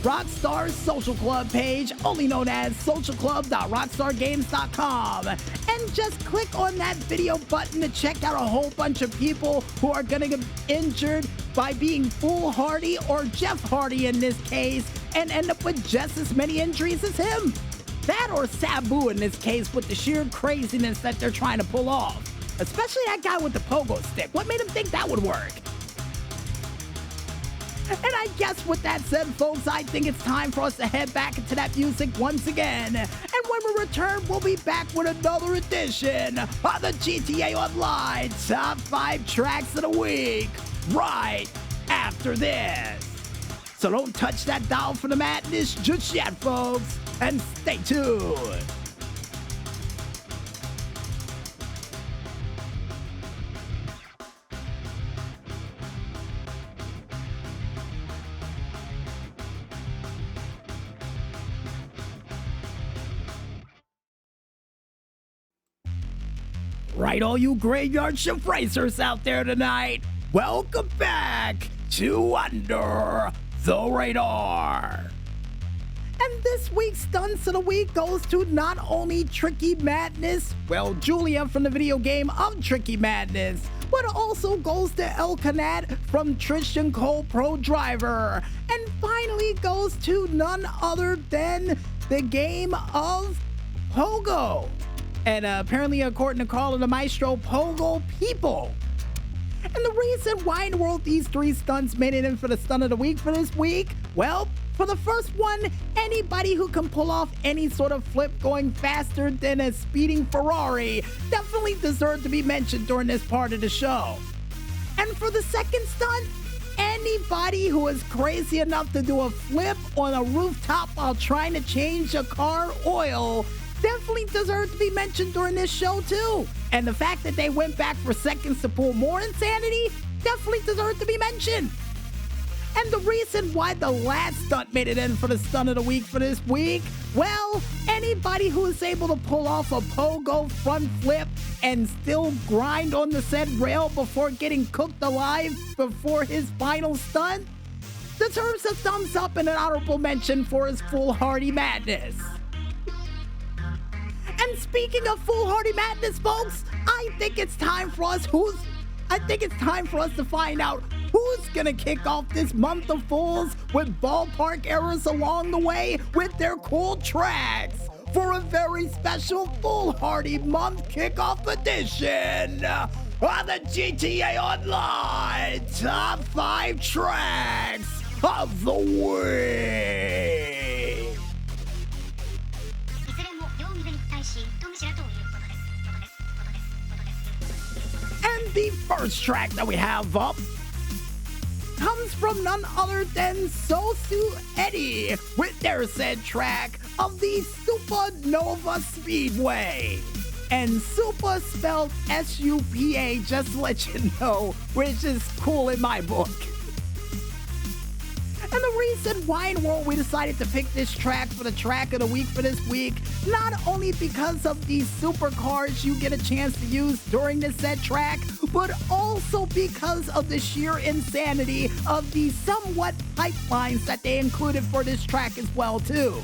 Rockstar Social Club page, only known as socialclub.rockstargames.com, and just click on that video button to check out a whole bunch of people who are going to get injured by being foolhardy or Jeff Hardy in this case, and end up with just as many injuries as him. That or Sabu in this case with the sheer craziness that they're trying to pull off. Especially that guy with the pogo stick. What made him think that would work? And I guess with that said, folks, I think it's time for us to head back into that music once again. And when we return, we'll be back with another edition of the GTA Online Top 5 Tracks of the Week right after this. So don't touch that dial for the madness just yet, folks, and stay tuned. Right, all you graveyard shift racers out there tonight, welcome back to Under the Radar. And this week's Stunts of the Week goes to not only Tricky Madness, well, Julia from the video game of Tricky Madness, but it also goes to El Canat from Tristan Cole Pro Driver, and finally goes to none other than the game of Pogo. And apparently, according to Carla the Maestro, Pogo People. And the reason why in the world these 3 stunts made it in for the Stunt of the Week for this week, well, for the first one, anybody who can pull off any sort of flip going faster than a speeding Ferrari definitely deserved to be mentioned during this part of the show. And for the second stunt, anybody who is crazy enough to do a flip on a rooftop while trying to change a car oil definitely deserved to be mentioned during this show too. And the fact that they went back for seconds to pull more insanity definitely deserved to be mentioned. And the reason why the last stunt made it in for the stunt of the week for this week, well, anybody who is able to pull off a pogo front flip and still grind on the said rail before getting cooked alive before his final stunt deserves a thumbs up and an honorable mention for his foolhardy madness. And speaking of foolhardy madness, folks, I think it's time for us to find out who's gonna kick off this month of fools with ballpark errors along the way with their cool tracks for a very special foolhardy month kickoff edition of the GTA Online Top 5 Tracks of the Week. And the first track that we have up comes from none other than Sosu Eddie with their said track of the Supernova Speedway. And Super spelled S-U-P-A, just to let you know, which is cool in my book. And the reason why in the world we decided to pick this track for the track of the week for this week, not only because of the supercars you get a chance to use during this said track, but also because of the sheer insanity of the somewhat pipelines that they included for this track as well too.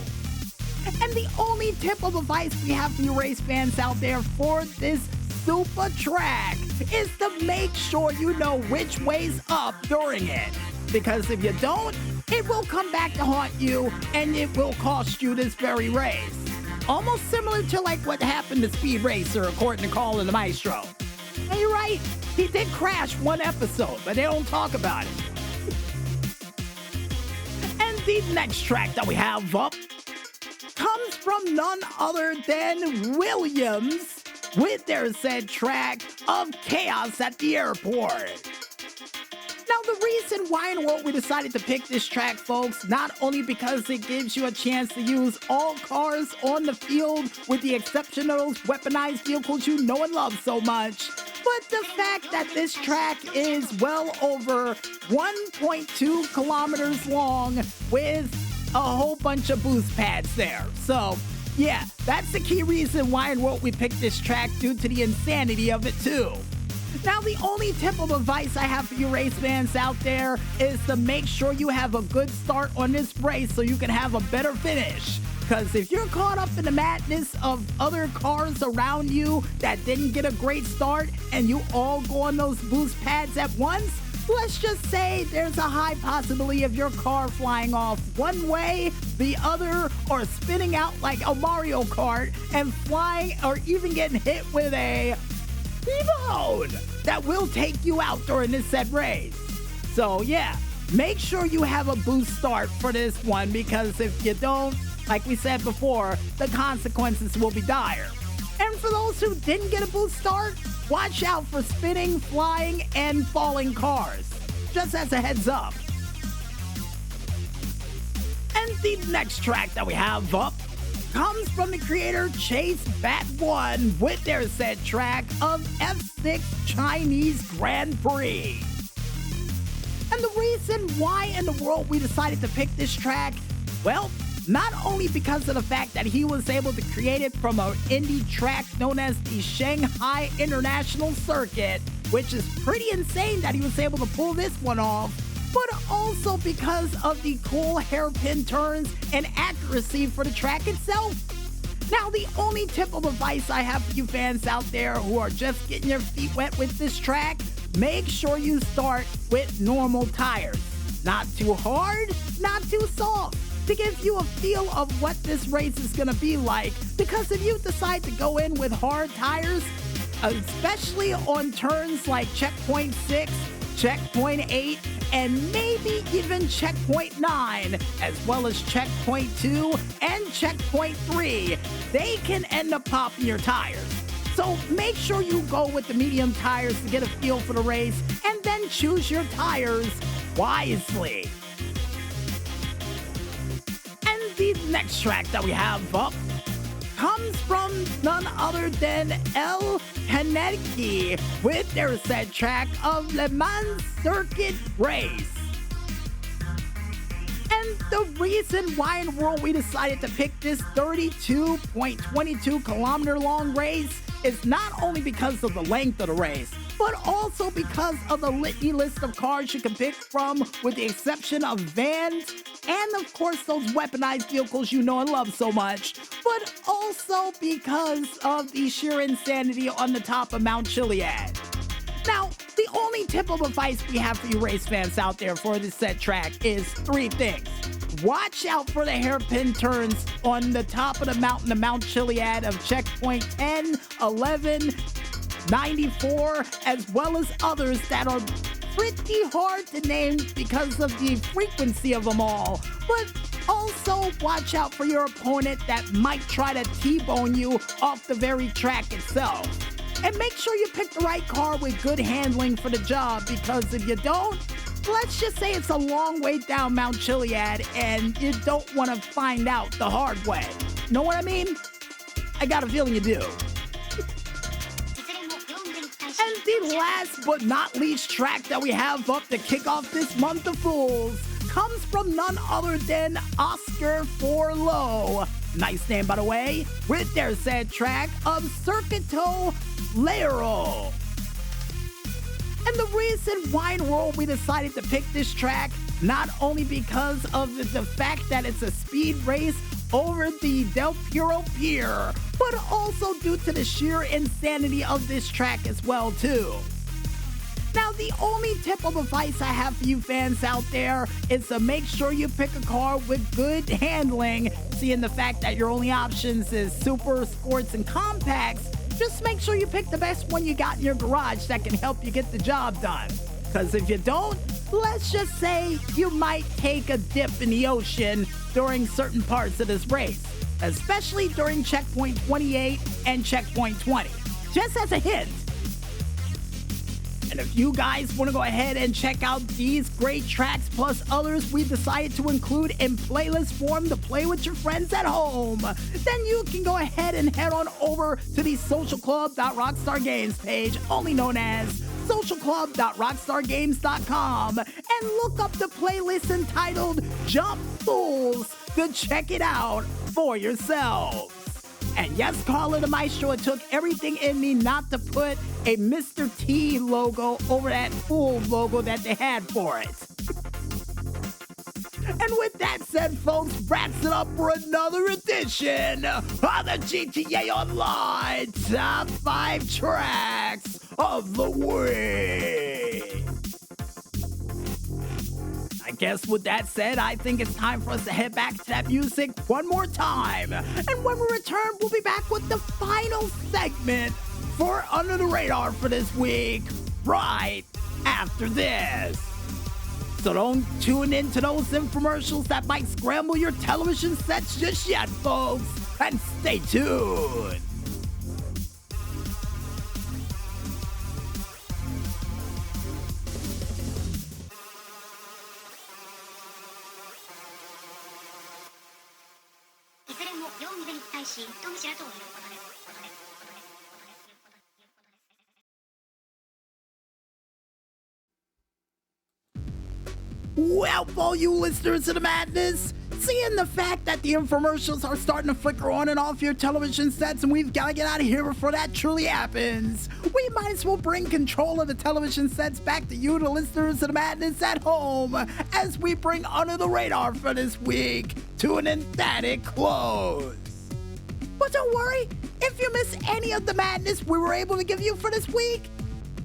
And the only tip of advice we have for you race fans out there for this super track is to make sure you know which way's up during it. Because if you don't, it will come back to haunt you and it will cost you this very race. Almost similar to like what happened to Speed Racer according to Colin the Maestro. And you're right, he did crash one episode, but they don't talk about it. And the next track that we have up comes from none other than Williams with their said track of Chaos at the Airport. Now, the reason why in the world we decided to pick this track, folks, not only because it gives you a chance to use all cars on the field with the exception of those weaponized vehicles you know and love so much, but the fact that this track is well over 1.2 kilometers long with a whole bunch of boost pads there. So, yeah, that's the key reason why in the world we picked this track due to the insanity of it too. Now, the only tip of advice I have for you race fans out there is to make sure you have a good start on this race so you can have a better finish. Because if you're caught up in the madness of other cars around you that didn't get a great start and you all go on those boost pads at once, let's just say there's a high possibility of your car flying off one way, the other, or spinning out like a Mario Kart and flying or even getting hit with a speedboat that will take you out during this said race. So yeah, make sure you have a boost start for this one because if you don't, like we said before, the consequences will be dire. And for those who didn't get a boost start, watch out for spinning, flying, and falling cars. Just as a heads up. And the next track that we have up comes from the creator Chase Bat 1 with their said track of F6 Chinese Grand Prix. And the reason why in the world we decided to pick this track, well, not only because of the fact that he was able to create it from an Indy track known as the Shanghai International Circuit, which is pretty insane that he was able to pull this one off, but also because of the cool hairpin turns and accuracy for the track itself. Now, the only tip of advice I have for you fans out there who are just getting your feet wet with this track, make sure you start with normal tires. Not too hard, not too soft, to give you a feel of what this race is going to be like. Because if you decide to go in with hard tires, especially on turns like checkpoint 6, checkpoint 8, and maybe even checkpoint 9, as well as checkpoint 2 and checkpoint 3, they can end up popping your tires. So make sure you go with the medium tires to get a feel for the race, and then choose your tires wisely. And the next track that we have up comes from none other than El Kaneki with their said track of Le Mans Circuit Race. And the reason why in the world we decided to pick this 32.22 kilometer long race is not only because of the length of the race, but also because of the litany list of cars you can pick from, with the exception of vans and, of course, those weaponized vehicles you know and love so much, but also because of the sheer insanity on the top of Mount Chiliad. Now, the only tip of advice we have for you race fans out there for this set track is three things. Watch out for the hairpin turns on the top of the mountain of Mount Chiliad of checkpoint 10, 11, 94, as well as others that are pretty hard to name because of the frequency of them all. But also watch out for your opponent that might try to T-bone you off the very track itself. And make sure you pick the right car with good handling for the job, because if you don't, let's just say it's a long way down Mount Chiliad and you don't want to find out the hard way. Know what I mean? I got a feeling you do. And the last but not least track that we have up to kick off this month of Fools comes from none other than Oscar Forlow. Nice name, by the way, with their said track of Circuito Lero. And the reason why in the world we decided to pick this track, not only because of the fact that it's a speed race over the Del Puro Pier, but also due to the sheer insanity of this track as well, too. Now, the only tip of advice I have for you fans out there is to make sure you pick a car with good handling. Seeing the fact that your only options is super, sports, and compacts, just make sure you pick the best one you got in your garage that can help you get the job done. Because if you don't, let's just say you might take a dip in the ocean during certain parts of this race, especially during checkpoint 28 and checkpoint 20. Just as a hint. And if you guys want to go ahead and check out these great tracks plus others we decided to include in playlist form to play with your friends at home, then you can go ahead and head on over to the socialclub.rockstargames page, only known as socialclub.rockstargames.com, and look up the playlist entitled Jump Fools to check it out for yourselves. And yes, Carla the Maestro, it took everything in me not to put a Mr. T logo over that Fool logo that they had for it. And with that said, folks, wraps it up for another edition of the GTA Online Top 5 Tracks of the Week. I guess with that said, I think it's time for us to head back to that music one more time. And when we return, we'll be back with the final segment for Under the Radar for this week, right after this. So don't tune into those infomercials that might scramble your television sets just yet, folks. And stay tuned. Well, for all you listeners of the madness, seeing the fact that the infomercials are starting to flicker on and off your television sets and we've got to get out of here before that truly happens, we might as well bring control of the television sets back to you, the listeners of the madness at home, as we bring Under the Radar for this week to an emphatic close. But don't worry, if you miss any of the madness we were able to give you for this week,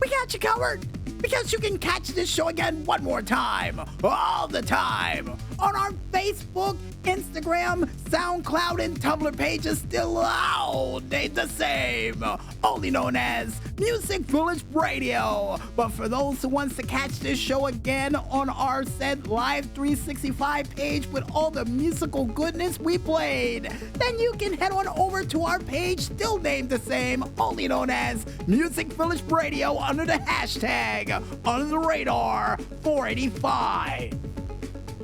we got you covered. Because you can catch this show again one more time, all the time, on our Facebook, Instagram, SoundCloud, and Tumblr pages, still all named the same, only known as Music Village Radio. But for those who wants to catch this show again on our said Live 365 page with all the musical goodness we played, then you can head on over to our page, still named the same, only known as Music Village Radio, under the hashtag Under the Radar 485.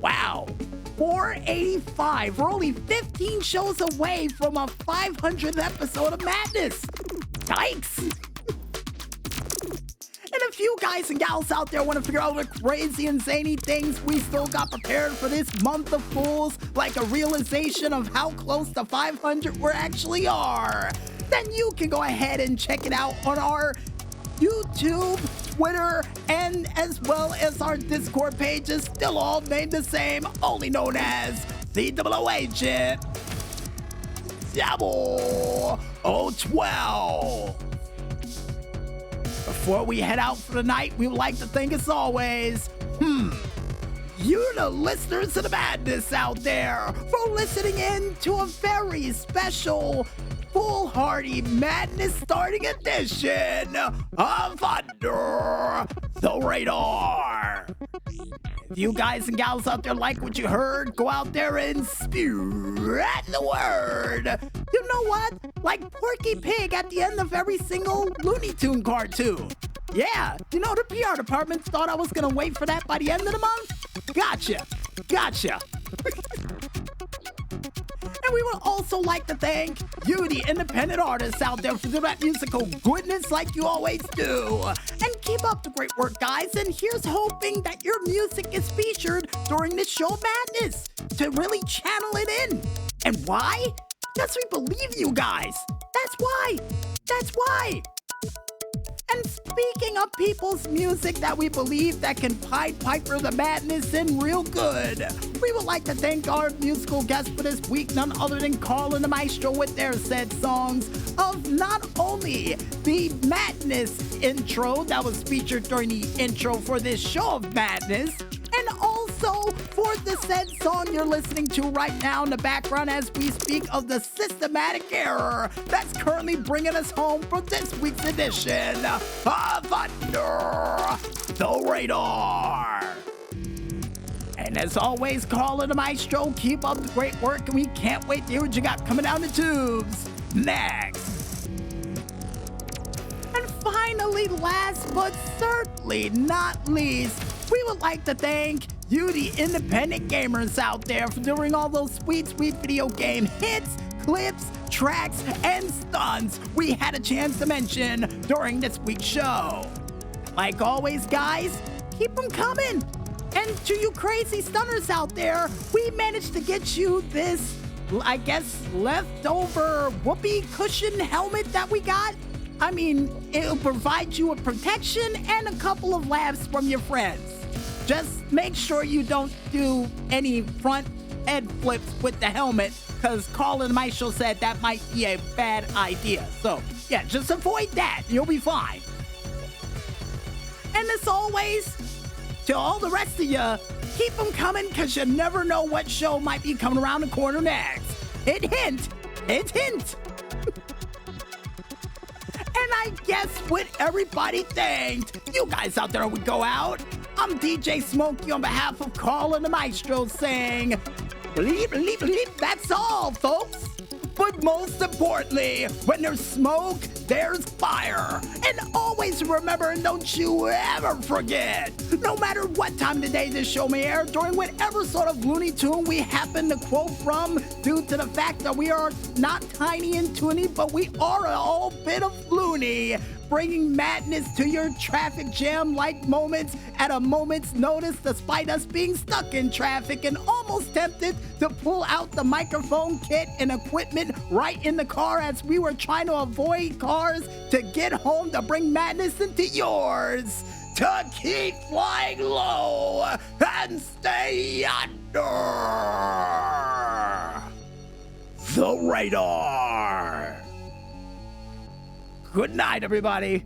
Wow. 485. We're only 15 shows away from a 500th episode of Madness. Yikes. And if if you guys and gals out there want to figure out the crazy and zany things we still got prepared for this month of fools, like a realization of how close to 500 we actually are, then you can go ahead and check it out on our YouTube, Twitter, and as well as our Discord pages, still all named the same, only known as the Double Agent 0012. Before we head out for the night, we would like to thank, as always, you, the listeners of the madness out there, for listening in to a very special foolhardy madness starting edition of Under the Radar. If you guys and gals out there like what you heard, go out there and spread the word. You know what? Like Porky Pig at the end of every single Looney Tune cartoon. Yeah, you know the PR department thought I was gonna wait for that by the end of the month? Gotcha. And we would also like to thank you, the independent artists out there, for doing that musical goodness like you always do. And keep up the great work, guys. And here's hoping that your music is featured during this show madness to really channel it in. And why? Because we believe you guys. That's why. And speaking of people's music that we believe that can Pied Piper the madness in real good, we would like to thank our musical guest for this week, none other than Carl and the Maestro, with their said songs of not only the madness intro that was featured during the intro for this show of madness, and also for the said song you're listening to right now in the background as we speak of the systematic error that's currently bringing us home for this week's edition of Under the Radar. And as always, Carl and the Maestro, keep up the great work, and we can't wait to hear what you got coming down the tubes next. And finally, last but certainly not least, we would like to thank you, the independent gamers out there, for doing all those sweet video game hits, clips, tracks, and stunts we had a chance to mention during this week's show. Like always, guys, keep them coming. And to you crazy stunners out there, we managed to get you this, I guess, leftover whoopee cushion helmet that we got. I mean, it'll provide you with protection and a couple of laughs from your friends. Just make sure you don't do any front head flips with the helmet, because Carl and Maestro said that might be a bad idea. So, yeah, just avoid that. You'll be fine. And as always, to all the rest of you, keep them coming, because you never know what show might be coming around the corner next. Hint. And I guess with everybody thanked, you guys out there, we go out. I'm DJ Smokey on behalf of Carl and the Maestro saying, bleep, that's all, folks. But most importantly, when there's smoke, there's fire. And always remember, and don't you ever forget, no matter what time of the day this show may air, during whatever sort of Looney Tune we happen to quote from, due to the fact that we are not tiny and toony, but we are a whole bit of loony, bringing madness to your traffic jam-like moments at a moment's notice, despite us being stuck in traffic and almost tempted to pull out the microphone kit and equipment right in the car as we were trying to avoid cars to get home to bring madness into yours. To keep flying low and stay under the radar. Good night, everybody.